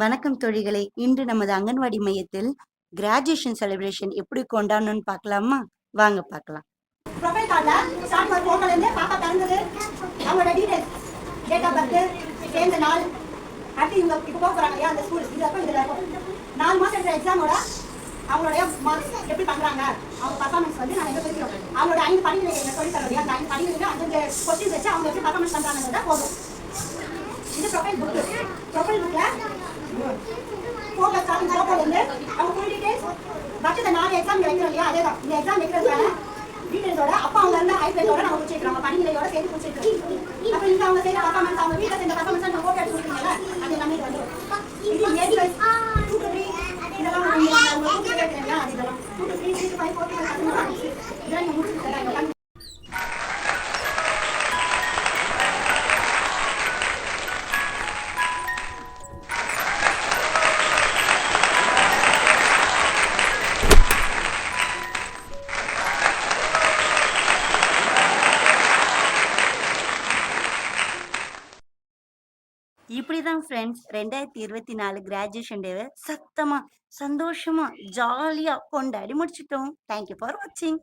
வணக்கம் தோழிகளே! இன்று நமது அங்கன்வாடி மையத்தில் கிராஜுவேஷன் செலிப்ரேஷன் எப்படி கொண்டாடணும்னு பார்க்கலாமா? வாங்க பார்க்கலாம். ப்ரொஃபைல் கார்டுல ஸ்டார்ட் பண்ண போட்டோல இருந்து பாப்பா பிறந்தது, அவங்களோட டீடைல்ஸ், டேட் ஆஃப் பர்த், சேர்ந்த நாள், அடுத்து இவங்க இப்போ போக போறாங்க இல்லையா அந்த ஸ்கூல், இது அப்போ இதில் இருக்கும் 4 மாதம் இருக்கிற எக்ஸாமோட அவங்களுடைய மார்க்ஸ் எப்படி பண்ணுறாங்க, அவங்க பர்ஃபார்மன்ஸ் வந்து நான் எங்கே பிரிக்கிறோம். அவங்களோட 5 படிநிலைகளை சொல்லி தரோம் இல்லையா, அந்த 5 படிநிலையில் 5 கொஸ்டின்ஸ் வச்சு அவங்க எப்படி பர்ஃபார்மன்ஸ் பண்ணுறாங்கன்றத போதும். இது ப்ரொஃபைல் புக்கு. ப்ரொஃபைல் புக்கில் ஃபோட்டோ ஸ்டார்டிங் ஃபோட்டோலேருந்து அவங்க ஃபுல் டீடைல்ஸ் வச்சு இந்த 4 எக்ஸாம் வைக்கிறோம் இல்லையா, அதே தான் இந்த எக்ஸாம் வைக்கிறதுனால டீடைல்ஸோட அப்பா அவங்க இருந்த ஹைட்ரேட்டோட நம்ம முடிச்சிருக்கோம், படிநிலையோட சேர்த்து முடிச்சிருக்கோம். அப்போ இங்கே அவங்க செய்கிற பர்ஃபார்மன்ஸ், அவங்க வீட்டில் செஞ்ச பர்ஃபார்மன்ஸ் நம்ம ஃபோட்டோ எடுத்து கொடுக்குறீங்களா, அது எல்லாமே இது வந்துடும். இது ஏஜ் வைஸ் 2 to 3 இதெல்லாம் உங்களுக்கு கேட்குறீங்களா, அது இதெல்லாம் 2 to 3 3 to 5 4 to 5 இதெல்லாம் நீங்கள் முடிச்சுருக்கேன். இப்படிதான் ஃப்ரெண்ட்ஸ் 2024 கிராஜுவேஷன் டேவை சத்தமா, சந்தோஷமா, ஜாலியா கொண்டாடி முடிச்சிட்டோம். தேங்க் யூ ஃபார் வாட்சிங்.